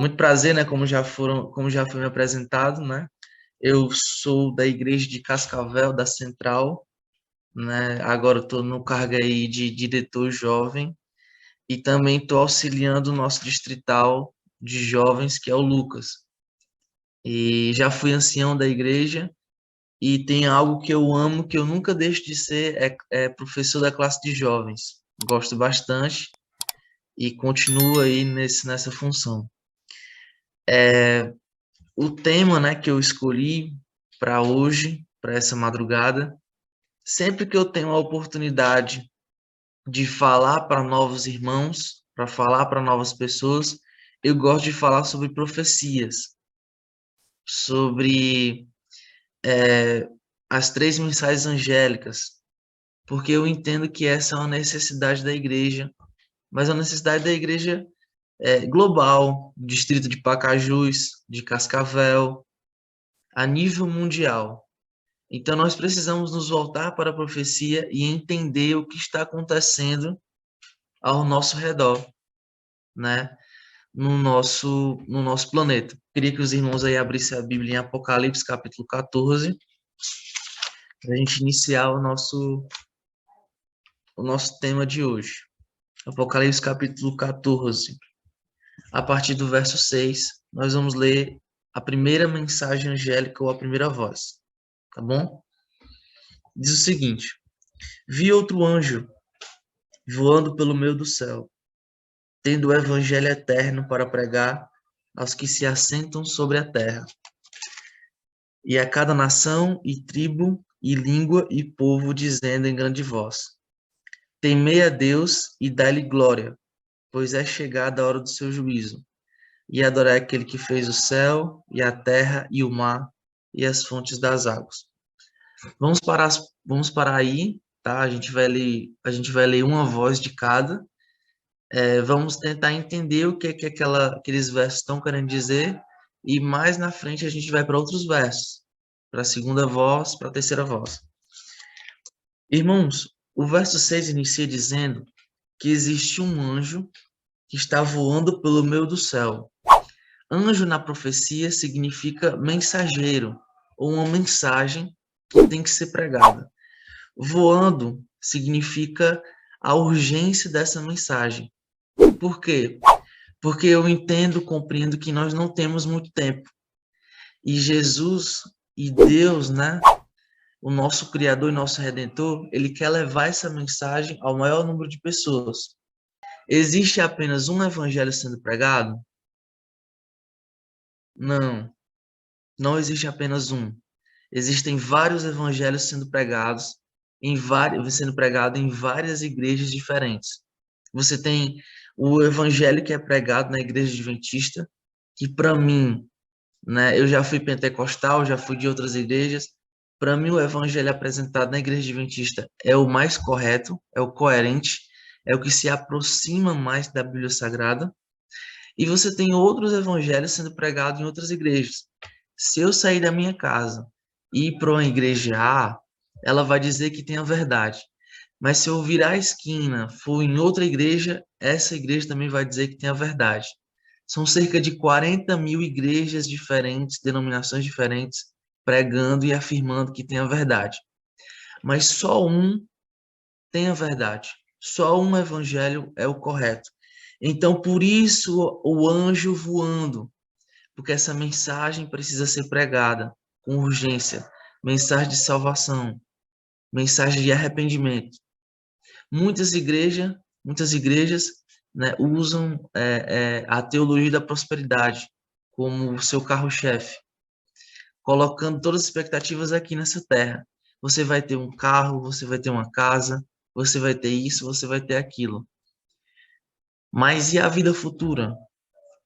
Muito prazer, né? Como já foi me apresentado, né? Eu sou da igreja de Cascavel, da Central, né? Agora estou no cargo aí de diretor jovem e também estou auxiliando o nosso distrital de jovens, que é o Lucas. E já fui ancião da igreja e tem algo que eu amo, que eu nunca deixo de ser, é professor da classe de jovens. Gosto bastante e continuo aí nessa função. O tema, né, que eu escolhi para hoje, para essa madrugada, sempre que eu tenho a oportunidade de falar para novos irmãos, para falar para novas pessoas, eu gosto de falar sobre profecias, sobre as três mensagens angélicas, porque eu entendo que essa é uma necessidade da igreja, mas é uma necessidade da igreja global, distrito de Pacajus, de Cascavel, a nível mundial. Então, nós precisamos nos voltar para a profecia e entender o que está acontecendo ao nosso redor, né? No nosso planeta. Queria que os irmãos aí abrissem a Bíblia em Apocalipse, capítulo 14, para a gente iniciar o nosso tema de hoje. Apocalipse, capítulo 14. A partir do verso 6, nós vamos ler a primeira mensagem angélica ou a primeira voz, tá bom? Diz o seguinte: Vi outro anjo voando pelo meio do céu, tendo o evangelho eterno para pregar aos que se assentam sobre a terra, e a cada nação e tribo e língua e povo, dizendo em grande voz: Temei a Deus e dai-lhe glória, pois é chegada a hora do seu juízo, e adorai aquele que fez o céu e a terra e o mar e as fontes das águas. Vamos parar aí, tá? A gente vai ler uma voz de cada. Vamos tentar entender o que aqueles versos estão querendo dizer, e mais na frente a gente vai para outros versos, para a segunda voz, para a terceira voz. Irmãos, o verso 6 inicia dizendo que existe um anjo que está voando pelo meio do céu. Anjo na profecia significa mensageiro, ou uma mensagem que tem que ser pregada. Voando significa a urgência dessa mensagem. Por quê? Porque eu entendo, compreendo que nós não temos muito tempo. E Jesus e Deus, né, o nosso Criador e nosso Redentor, ele quer levar essa mensagem ao maior número de pessoas. Existe apenas um evangelho sendo pregado? Não, não existe apenas um. Existem vários evangelhos sendo pregados em várias igrejas diferentes. Você tem o evangelho que é pregado na igreja adventista, que para mim, né, eu já fui pentecostal, já fui de outras igrejas. Para mim, o evangelho apresentado na igreja adventista é o mais correto, é o coerente, é o que se aproxima mais da Bíblia Sagrada. E você tem outros evangelhos sendo pregados em outras igrejas. Se eu sair da minha casa e ir para uma igreja A, ela vai dizer que tem a verdade. Mas se eu virar a esquina, for em outra igreja, essa igreja também vai dizer que tem a verdade. São cerca de 40 mil igrejas diferentes, denominações diferentes, pregando e afirmando que tem a verdade. Mas só um tem a verdade. Só um evangelho é o correto. Então, por isso, o anjo voando, porque essa mensagem precisa ser pregada com urgência. Mensagem de salvação, mensagem de arrependimento. Muitas igrejas, né, usam a teologia da prosperidade como o seu carro-chefe, colocando todas as expectativas aqui nessa terra. Você vai ter um carro, você vai ter uma casa, você vai ter isso, você vai ter aquilo. Mas e a vida futura?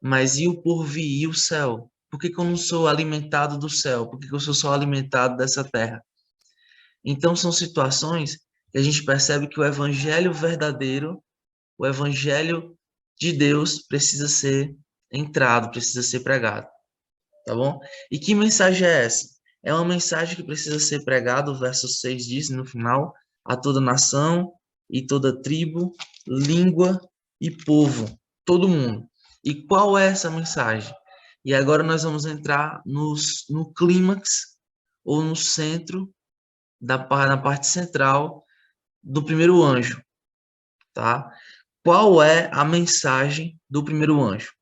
Mas e o porvir, e o céu? Por que que eu não sou alimentado do céu? Por que que eu sou só alimentado dessa terra? Então, são situações que a gente percebe que o evangelho verdadeiro, o evangelho de Deus precisa ser entrado, precisa ser pregado, tá bom? E que mensagem é essa? É uma mensagem que precisa ser pregada, o verso 6 diz no final, a toda nação e toda tribo, língua e povo, todo mundo. E qual é essa mensagem? E agora nós vamos entrar no clímax, ou no centro, na parte central do primeiro anjo, tá? Qual é a mensagem do primeiro anjo?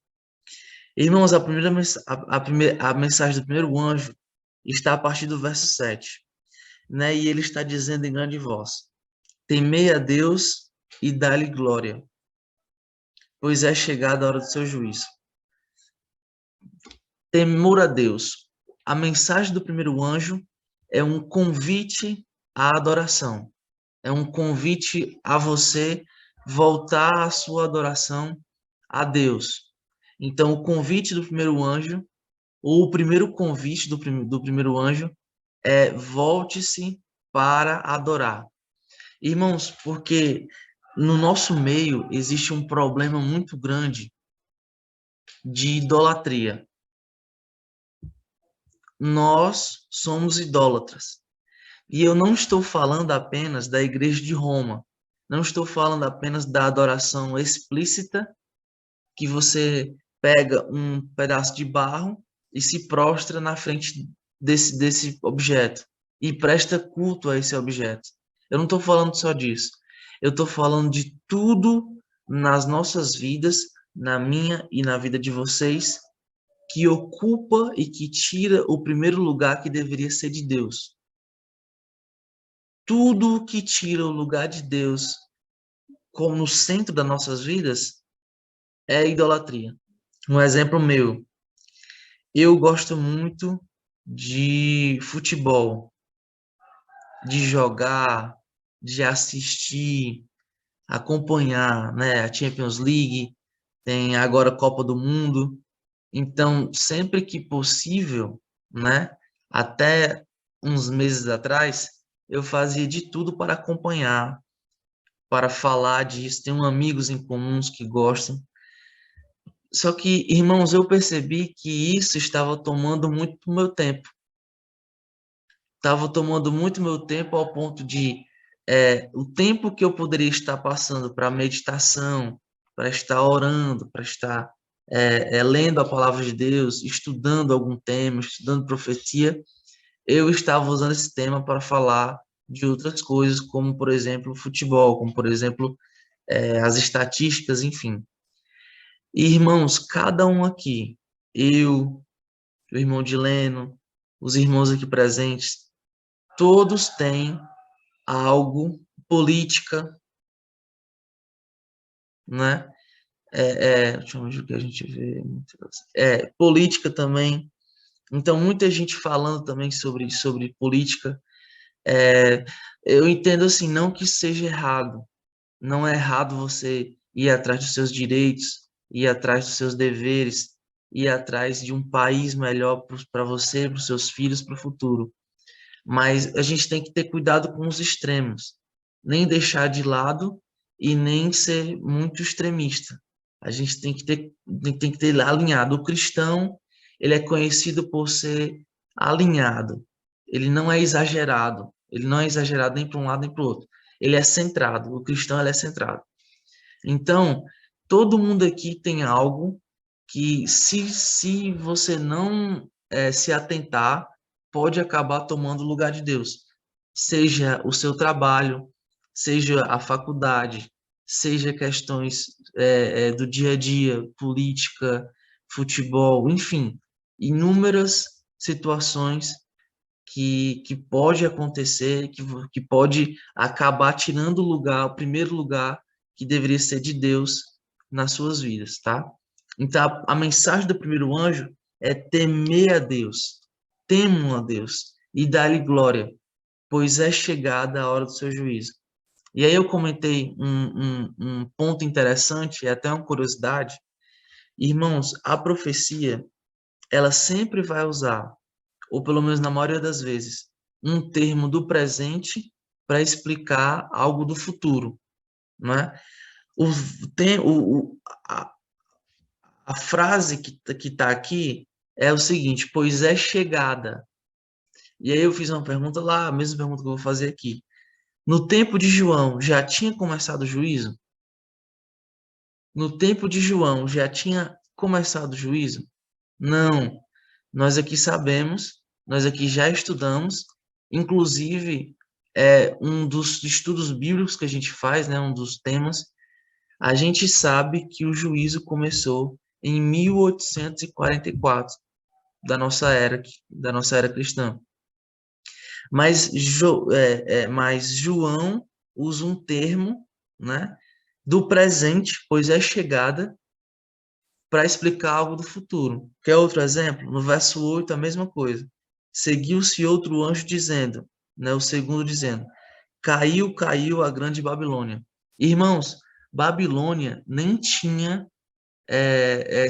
Irmãos, a mensagem do primeiro anjo está a partir do verso 7, né? E ele está dizendo em grande voz: temei a Deus e dá-lhe glória, pois é chegada a hora do seu juízo. Temor a Deus. A mensagem do primeiro anjo é um convite à adoração. É um convite a você voltar a sua adoração a Deus. Então, o convite do primeiro anjo, ou o primeiro convite do primeiro anjo, é volte-se para adorar. Irmãos, porque no nosso meio existe um problema muito grande de idolatria. Nós somos idólatras. E eu não estou falando apenas da Igreja de Roma. Não estou falando apenas da adoração explícita, que você pega um pedaço de barro e se prostra na frente desse objeto e presta culto a esse objeto. Eu não estou falando só disso. Eu estou falando de tudo nas nossas vidas, na minha e na vida de vocês, que ocupa e que tira o primeiro lugar que deveria ser de Deus. Tudo que tira o lugar de Deus como no centro das nossas vidas é idolatria. Um exemplo meu, eu gosto muito de futebol, de jogar, de assistir, acompanhar, né? A Champions League, tem agora a Copa do Mundo. Então, sempre que possível, né? Até uns meses atrás, eu fazia de tudo para acompanhar, para falar disso. Tenho amigos em comuns que gostam. Só que, irmãos, eu percebi que isso estava tomando muito do meu tempo. Estava tomando muito meu tempo ao ponto de o tempo que eu poderia estar passando para meditação, para estar orando, para estar lendo a palavra de Deus, estudando algum tema, estudando profecia, eu estava usando esse tema para falar de outras coisas, como, por exemplo, futebol, como, por exemplo, as estatísticas, enfim. E, irmãos, cada um aqui, eu, o irmão Dileno, os irmãos aqui presentes, todos têm algo, política, né? Deixa eu ver o que a gente vê. Política também. Então, muita gente falando também sobre política. Eu entendo assim, não que seja errado. Não é errado você ir atrás dos seus direitos, ir atrás dos seus deveres, ir atrás de um país melhor para você, para os seus filhos, para o futuro. Mas a gente tem que ter cuidado com os extremos, nem deixar de lado e nem ser muito extremista. A gente tem que ter alinhado. O cristão, ele é conhecido por ser alinhado. Ele não é exagerado. Ele não é exagerado nem para um lado nem para o outro. Ele é centrado. O cristão, ele é centrado. Então, todo mundo aqui tem algo que, se você não se atentar, pode acabar tomando o lugar de Deus. Seja o seu trabalho, seja a faculdade, seja questões do dia a dia, política, futebol, enfim, inúmeras situações que pode acontecer, que pode acabar tirando o lugar, o primeiro lugar que deveria ser de Deus nas suas vidas, tá? Então, a mensagem do primeiro anjo é temer a Deus, temam a Deus e dar-lhe glória, pois é chegada a hora do seu juízo. E aí eu comentei um ponto interessante, e até uma curiosidade. Irmãos, a profecia, ela sempre vai usar, ou pelo menos na maioria das vezes, um termo do presente para explicar algo do futuro, não é? O, tem, a frase que está aqui é o seguinte: pois é chegada. E aí eu fiz uma pergunta lá, a mesma pergunta que eu vou fazer aqui. No tempo de João, já tinha começado o juízo? No tempo de João, já tinha começado o juízo? Não. Nós aqui sabemos, nós aqui já estudamos, inclusive um dos estudos bíblicos que a gente faz, né, um dos temas, a gente sabe que o juízo começou em 1844 da nossa era cristã. Mas João usa um termo, né, do presente, pois é chegada, para explicar algo do futuro. Quer outro exemplo? No verso 8, a mesma coisa. Seguiu-se outro anjo dizendo, né, o segundo dizendo, caiu, caiu a grande Babilônia. Irmãos, Babilônia nem tinha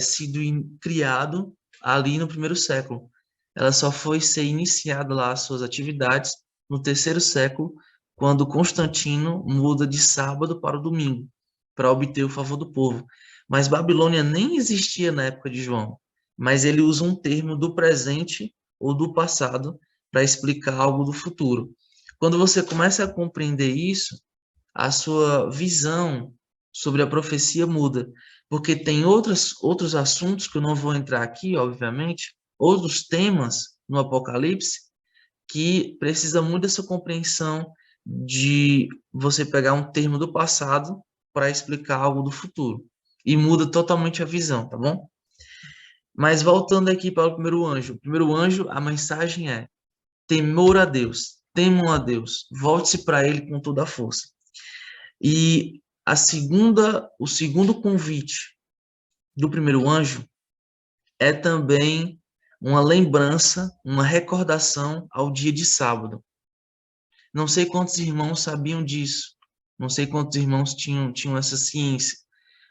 sido criado ali no primeiro século. Ela só foi ser iniciada lá as suas atividades no terceiro século, quando Constantino muda de sábado para o domingo, para obter o favor do povo. Mas Babilônia nem existia na época de João, mas ele usa um termo do presente ou do passado para explicar algo do futuro. Quando você começa a compreender isso, a sua visão sobre a profecia muda, porque tem outros assuntos que eu não vou entrar aqui, obviamente, outros temas no Apocalipse que precisa muito dessa compreensão de você pegar um termo do passado para explicar algo do futuro. E muda totalmente a visão, tá bom? Mas voltando aqui para o primeiro anjo. O primeiro anjo, a mensagem é: temor a Deus, temam a Deus, volte-se para ele com toda a força. E o segundo convite do primeiro anjo é também uma lembrança, uma recordação ao dia de sábado. Não sei quantos irmãos sabiam disso, não sei quantos irmãos tinham essa ciência,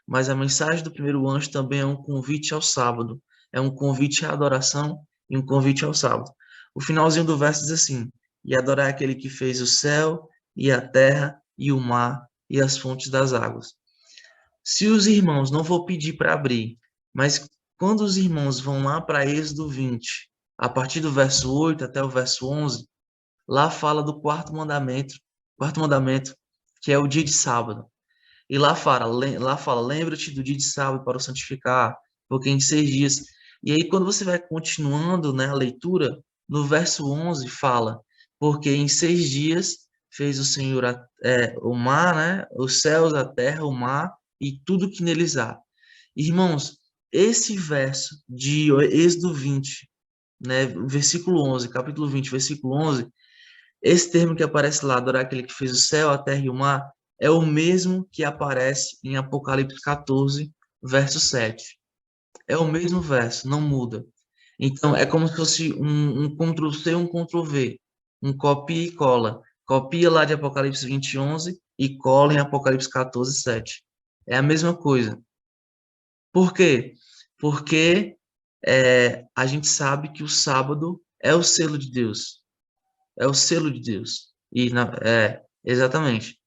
mas a mensagem do primeiro anjo também é um convite ao sábado, é um convite à adoração e um convite ao sábado. O finalzinho do verso diz assim: e adorar aquele que fez o céu e a terra e o mar e as fontes das águas. Se os irmãos, não vou pedir para abrir, mas quando os irmãos vão lá para Êxodo 20, a partir do verso 8 até o verso 11, lá fala do quarto mandamento, que é o dia de sábado. E lá fala, lembra-te do dia de sábado para o santificar, porque em 6 dias. E aí, quando você vai continuando, né, a leitura, no verso 11 fala, porque em 6 dias fez o Senhor o mar, né, os céus, a terra, o mar e tudo que neles há. Irmãos, esse verso de Êxodo 20, né, versículo 11, capítulo 20, versículo 11, esse termo que aparece lá, adorar aquele que fez o céu, a terra e o mar, é o mesmo que aparece em Apocalipse 14, verso 7. É o mesmo verso, não muda. Então, é como se fosse um Ctrl+C, um Ctrl+V, um copia e cola. Copia lá de Apocalipse 20, 11 e cola em Apocalipse 14, 7. É a mesma coisa. Por quê? Porque a gente sabe que o sábado é o selo de Deus. É o selo de Deus. Exatamente.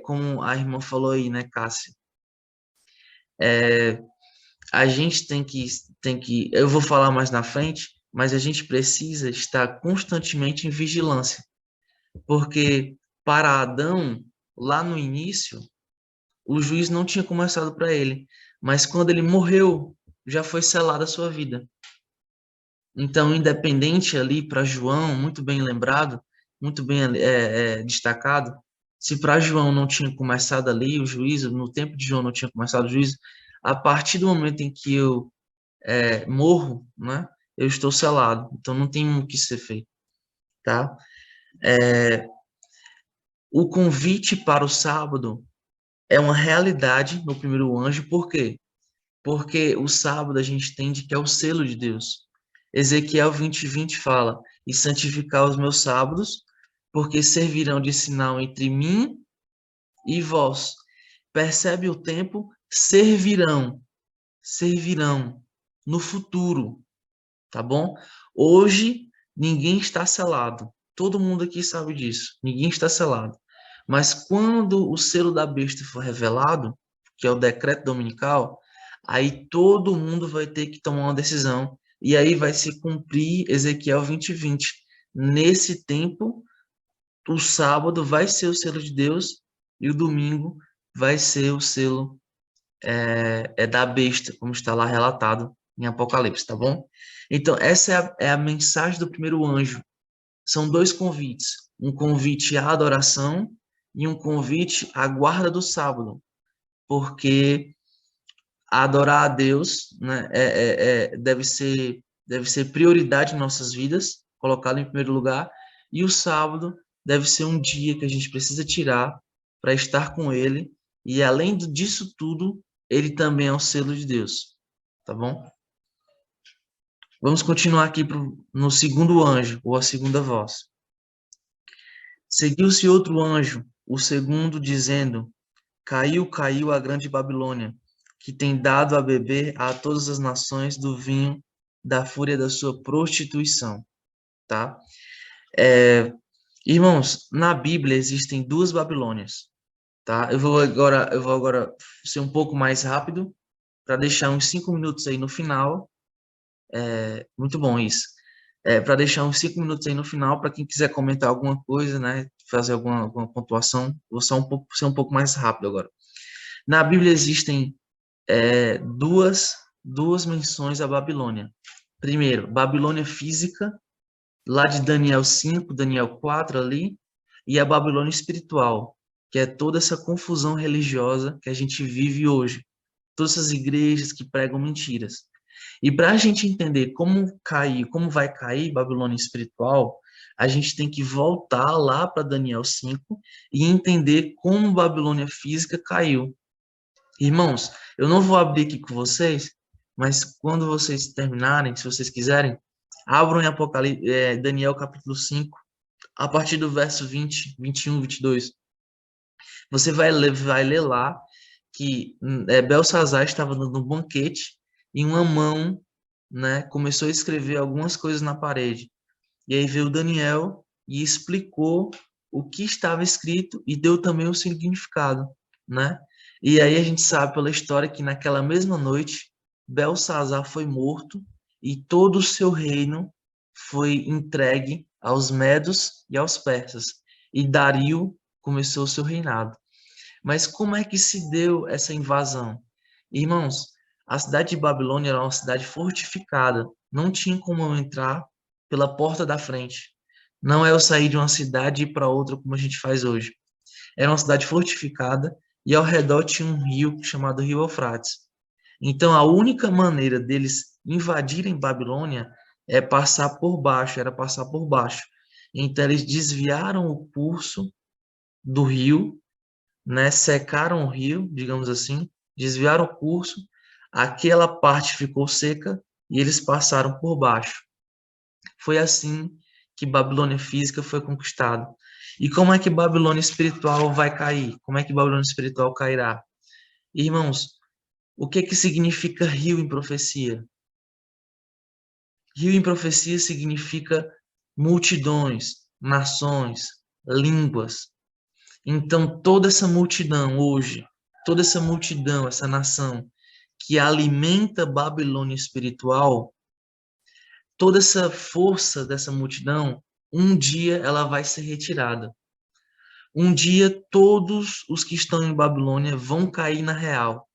Como a irmã falou aí, né, Cássia? A gente eu vou falar mais na frente, mas a gente precisa estar constantemente em vigilância, porque para Adão, lá no início, o juiz não tinha começado para ele, mas quando ele morreu, já foi selada a sua vida. Então, independente ali para João, muito bem lembrado, muito bem destacado, se para João não tinha começado ali o juízo, no tempo de João não tinha começado o juízo, a partir do momento em que eu morro, né, eu estou selado. Então, não tem o que ser feito, tá? O convite para o sábado é uma realidade no primeiro anjo, por quê? Porque o sábado a gente entende que é o selo de Deus. Ezequiel 20, 20 fala: e santificar os meus sábados, porque servirão de sinal entre mim e vós. Percebe o tempo? Servirão no futuro, tá bom? Hoje ninguém está selado. Todo mundo aqui sabe disso. Ninguém está selado. Mas quando o selo da besta for revelado, que é o decreto dominical, aí todo mundo vai ter que tomar uma decisão. E aí vai se cumprir Ezequiel 20, 20. Nesse tempo, o sábado vai ser o selo de Deus e o domingo vai ser o selo é da besta, como está lá relatado em Apocalipse, tá bom? Então, essa é a mensagem do primeiro anjo. São dois convites, um convite à adoração e um convite à guarda do sábado, porque adorar a Deus, né, deve ser prioridade em nossas vidas, colocado em primeiro lugar, e o sábado deve ser um dia que a gente precisa tirar para estar com Ele, e além disso tudo, Ele também é o selo de Deus, tá bom? Vamos continuar aqui no segundo anjo, ou a segunda voz. Seguiu-se outro anjo, o segundo, dizendo: Caiu, caiu a grande Babilônia, que tem dado a beber a todas as nações do vinho da fúria da sua prostituição, tá? Irmãos, na Bíblia existem duas Babilônias, tá? Eu vou agora ser um pouco mais rápido para deixar uns 5 minutos aí no final. Muito bom isso. Para deixar uns 5 minutos aí no final para quem quiser comentar alguma coisa, né? Fazer alguma pontuação. Vou ser um pouco mais rápido agora. Na Bíblia existem duas menções à Babilônia. Primeiro, Babilônia física, lá de Daniel 5, Daniel 4 ali, e a Babilônia espiritual, que é toda essa confusão religiosa que a gente vive hoje. Todas essas igrejas que pregam mentiras. E para a gente entender como vai cair Babilônia espiritual, a gente tem que voltar lá para Daniel 5 e entender como Babilônia física caiu. Irmãos, eu não vou abrir aqui com vocês, mas quando vocês terminarem, se vocês quiserem, abram em Daniel capítulo 5, a partir do verso 20, 21, 22. Você vai ler lá que Belsazar estava dando um banquete e uma mão, né, começou a escrever algumas coisas na parede. E aí veio Daniel e explicou o que estava escrito e deu também o significado, né? E aí a gente sabe pela história que naquela mesma noite Belsazar foi morto e todo o seu reino foi entregue aos medos e aos persas. E Dario começou o seu reinado. Mas como é que se deu essa invasão? Irmãos, a cidade de Babilônia era uma cidade fortificada. Não tinha como eu entrar pela porta da frente. Não é eu sair de uma cidade e ir para outra como a gente faz hoje. Era uma cidade fortificada e ao redor tinha um rio chamado Rio Eufrates. Então a única maneira deles invadirem Babilônia era passar por baixo. Então eles desviaram o curso do rio, né, secaram o rio, digamos assim, desviaram o curso, aquela parte ficou seca e eles passaram por baixo. Foi assim que Babilônia física foi conquistada. E como é que Babilônia espiritual vai cair? Como é que Babilônia espiritual cairá? Irmãos, o que significa rio em profecia? Rio em profecia significa multidões, nações, línguas. Então, toda essa multidão hoje, toda essa multidão, essa nação que alimenta Babilônia espiritual, toda essa força dessa multidão, um dia ela vai ser retirada. Um dia todos os que estão em Babilônia vão cair na real,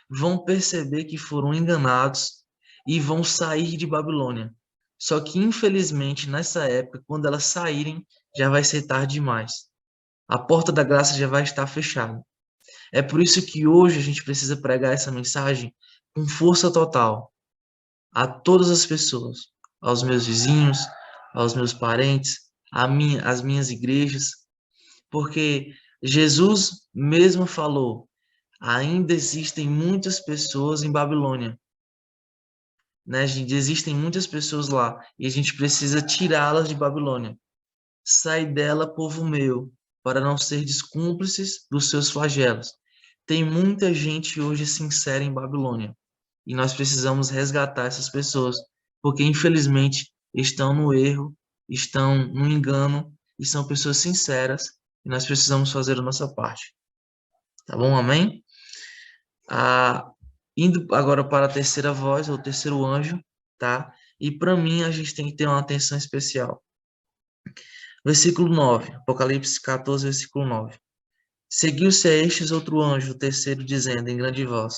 vão perceber que foram enganados e vão sair de Babilônia. Só que, infelizmente, nessa época, quando elas saírem, já vai ser tarde demais. A porta da graça já vai estar fechada. É por isso que hoje a gente precisa pregar essa mensagem com força total a todas as pessoas, aos meus vizinhos, aos meus parentes, às minhas igrejas, porque Jesus mesmo falou: ainda existem muitas pessoas em Babilônia, né? Existem muitas pessoas lá e a gente precisa tirá-las de Babilônia. Sai dela, povo meu, para não ser cúmplices dos seus flagelos. Tem muita gente hoje sincera em Babilônia e nós precisamos resgatar essas pessoas, porque infelizmente estão no erro, estão no engano e são pessoas sinceras e nós precisamos fazer a nossa parte. Tá bom? Amém? Indo agora para a terceira voz, ou terceiro anjo, tá? E para mim a gente tem que ter uma atenção especial. Versículo 9, Apocalipse 14, versículo 9. Seguiu-se a estes outro anjo, o terceiro, dizendo em grande voz: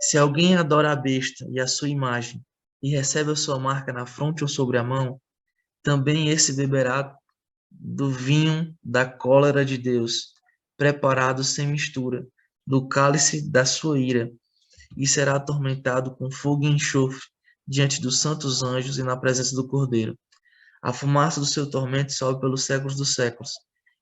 Se alguém adora a besta e a sua imagem, e recebe a sua marca na fronte ou sobre a mão, também esse beberá do vinho da cólera de Deus, preparado sem mistura, do cálice da sua ira, e será atormentado com fogo e enxofre diante dos santos anjos e na presença do Cordeiro. A fumaça do seu tormento sobe pelos séculos dos séculos,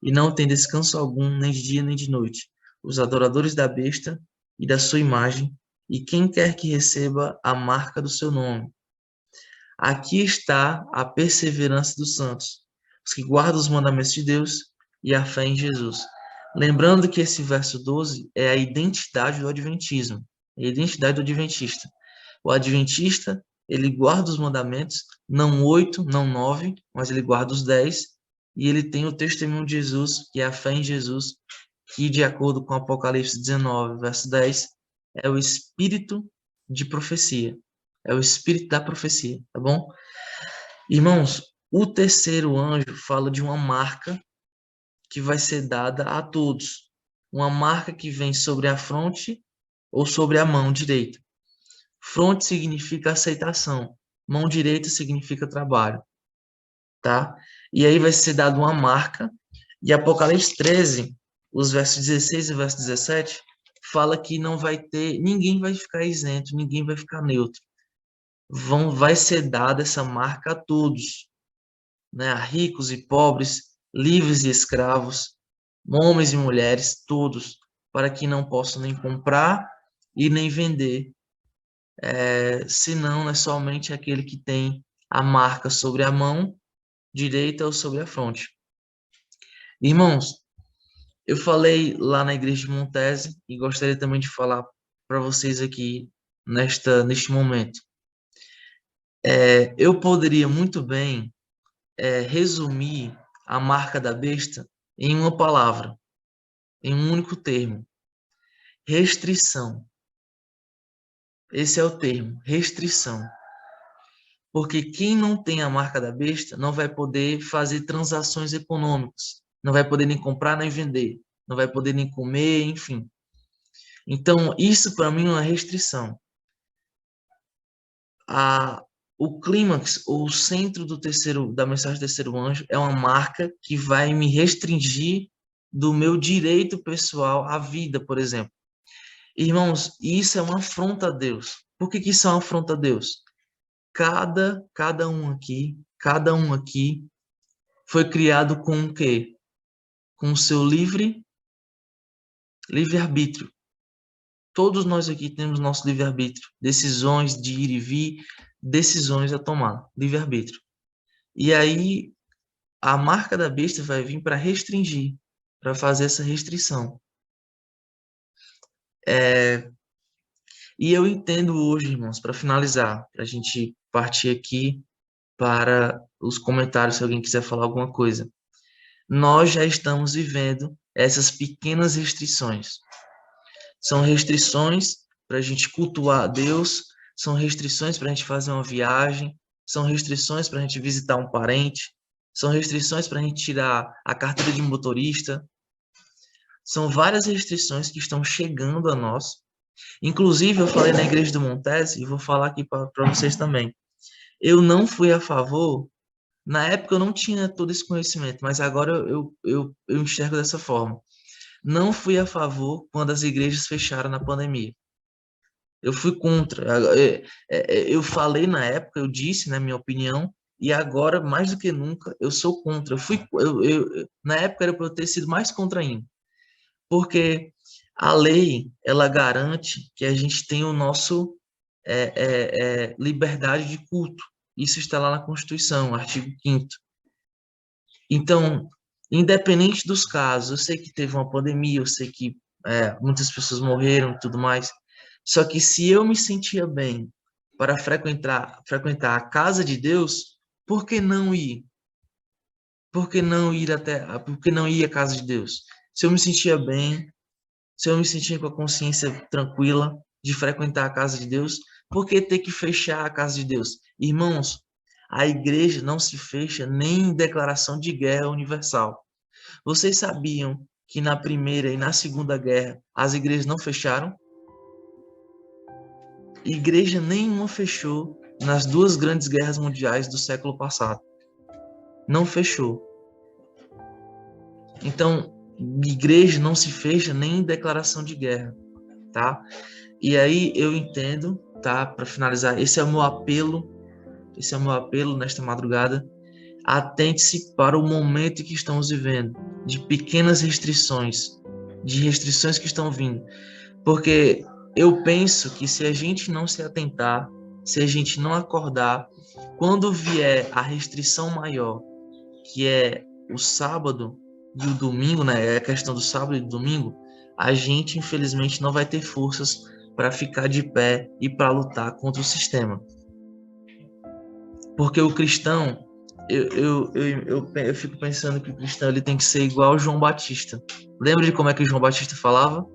e não tem descanso algum, nem de dia nem de noite. Os adoradores da besta e da sua imagem, e quem quer que receba a marca do seu nome. Aqui está a perseverança dos santos, os que guardam os mandamentos de Deus e a fé em Jesus. Lembrando que esse verso 12 é a identidade do adventismo, é a identidade do adventista. O adventista, ele guarda os mandamentos, não 8, não 9, mas ele guarda os 10, e ele tem o testemunho de Jesus, que é a fé em Jesus, que, de acordo com Apocalipse 19, verso 10, é o espírito de profecia. É o espírito da profecia, tá bom? Irmãos, o terceiro anjo fala de uma marca que vai ser dada a todos. Uma marca que vem sobre a fronte ou sobre a mão direita. Fronte significa aceitação, mão direita significa trabalho, tá? E aí vai ser dada uma marca, e Apocalipse 13, os versos 16 e verso 17, fala que não vai ter, ninguém vai ficar isento, ninguém vai ficar neutro. Vai ser dada essa marca a todos, né? A ricos e pobres, livres e escravos, homens e mulheres, todos, para que não possam nem comprar e nem vender, senão é somente aquele que tem a marca sobre a mão direita ou sobre a fronte. Irmãos, eu falei lá na igreja de Montese e gostaria também de falar para vocês aqui neste momento. Eu poderia muito bem resumir a marca da besta em uma palavra, em um único termo: restrição. Esse é o termo, restrição. Porque quem não tem a marca da besta não vai poder fazer transações econômicas, não vai poder nem comprar nem vender, não vai poder nem comer, enfim. Então, isso para mim é uma restrição. O clímax, ou o centro da mensagem do terceiro anjo, é uma marca que vai me restringir do meu direito pessoal à vida, por exemplo. Irmãos, isso é uma afronta a Deus. Por que isso é uma afronta a Deus? Cada um aqui foi criado com o quê? Com o seu livre-arbítrio. Todos nós aqui temos nosso livre-arbítrio, decisões de ir e vir, decisões a tomar, livre-arbítrio. E aí a marca da besta vai vir para restringir, para fazer essa restrição. E eu entendo hoje, irmãos, para finalizar, para a gente partir aqui para os comentários, se alguém quiser falar alguma coisa. Nós já estamos vivendo essas pequenas restrições. São restrições para a gente cultuar a Deus, são restrições para a gente fazer uma viagem, são restrições para a gente visitar um parente, são restrições para a gente tirar a carteira de motorista. São várias restrições que estão chegando a nós. Inclusive, eu falei na igreja do Montese, e vou falar aqui para vocês também. Eu não fui a favor, na época eu não tinha todo esse conhecimento, mas agora eu enxergo dessa forma. Não fui a favor quando as igrejas fecharam na pandemia. Eu fui contra. Eu falei na época, eu disse, na minha opinião, e agora, mais do que nunca, eu sou contra. Na época era para eu ter sido mais contra ainda. Porque a lei, ela garante que a gente tem o nosso liberdade de culto. Isso está lá na Constituição, artigo 5º. Então, independente dos casos, eu sei que teve uma pandemia, eu sei que muitas pessoas morreram e tudo mais, só que se eu me sentia bem para frequentar a casa de Deus, por que não ir? Por que não ir por que não ir à casa de Deus? Se eu me sentia bem, se eu me sentia com a consciência tranquila de frequentar a casa de Deus, por que ter que fechar a casa de Deus? Irmãos, a igreja não se fecha nem em declaração de guerra universal. Vocês sabiam que na Primeira e na Segunda Guerra as igrejas não fecharam? Igreja nenhuma fechou nas duas grandes guerras mundiais do século passado. Não fechou. Então, igreja não se fecha nem em declaração de guerra, tá? E aí eu entendo, tá? Para finalizar, esse é o meu apelo nesta madrugada. Atente-se para o momento que estamos vivendo, de pequenas restrições, de restrições que estão vindo. Porque eu penso que se a gente não se atentar, se a gente não acordar, quando vier a restrição maior, que é o sábado e o domingo, né? É a questão do sábado e do domingo, a gente infelizmente não vai ter forças para ficar de pé e para lutar contra o sistema. Porque o cristão, eu fico pensando que o cristão ele tem que ser igual ao João Batista. Lembra de como é que o João Batista falava?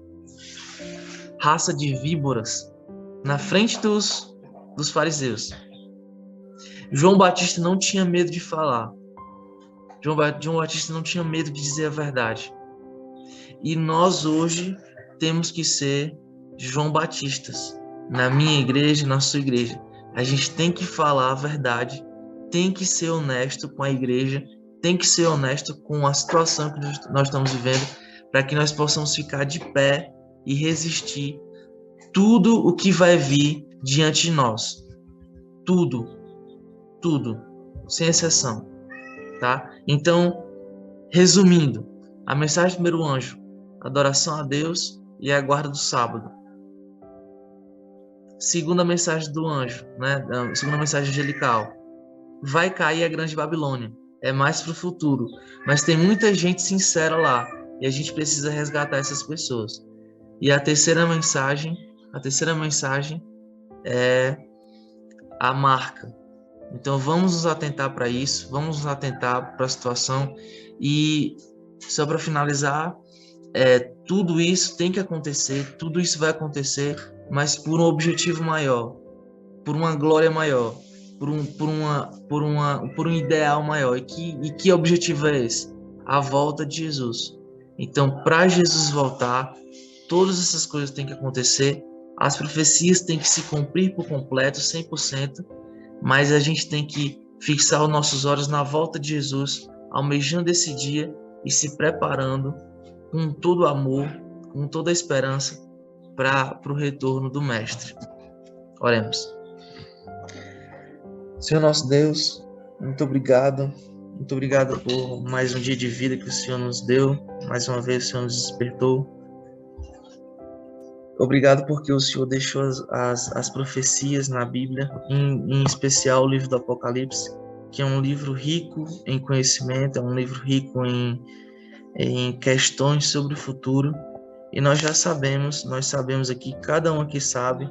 Raça de víboras, na frente dos fariseus. João Batista não tinha medo de falar. João Batista não tinha medo de dizer a verdade. E nós hoje temos que ser João Batistas. Na minha igreja, na sua igreja. A gente tem que falar a verdade, tem que ser honesto com a igreja, tem que ser honesto com a situação que nós estamos vivendo, para que nós possamos ficar de pé e resistir tudo o que vai vir diante de nós. Tudo, sem exceção, tá? Então, resumindo, a mensagem do primeiro anjo, adoração a Deus e a guarda do sábado. Segunda mensagem do anjo, né? Segunda mensagem angelical, vai cair a grande Babilônia. É mais para o futuro, mas tem muita gente sincera lá e a gente precisa resgatar essas pessoas. E a terceira mensagem é a marca. Então vamos nos atentar para isso, vamos nos atentar para a situação. E só para finalizar, tudo isso tem que acontecer, tudo isso vai acontecer, mas por um objetivo maior, por uma glória maior, por um ideal maior. E que objetivo é esse? A volta de Jesus. Então, para Jesus voltar, todas essas coisas têm que acontecer, as profecias têm que se cumprir por completo, 100%, mas a gente tem que fixar os nossos olhos na volta de Jesus, almejando esse dia e se preparando com todo o amor, com toda a esperança para o retorno do Mestre. Oremos. Senhor nosso Deus, muito obrigado por mais um dia de vida que o Senhor nos deu, mais uma vez o Senhor nos despertou. Obrigado porque o Senhor deixou as profecias na Bíblia, em especial o livro do Apocalipse, que é um livro rico em conhecimento, é um livro rico em questões sobre o futuro. E nós sabemos aqui, cada um aqui sabe,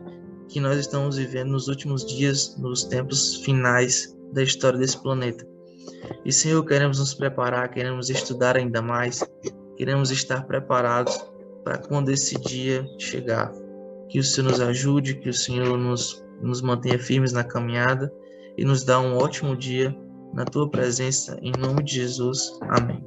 que nós estamos vivendo nos últimos dias, nos tempos finais da história desse planeta. E, Senhor, queremos nos preparar, queremos estudar ainda mais, queremos estar preparados para quando esse dia chegar. Que o Senhor nos ajude, que o Senhor nos mantenha firmes na caminhada e nos dá um ótimo dia na Tua presença, em nome de Jesus. Amém.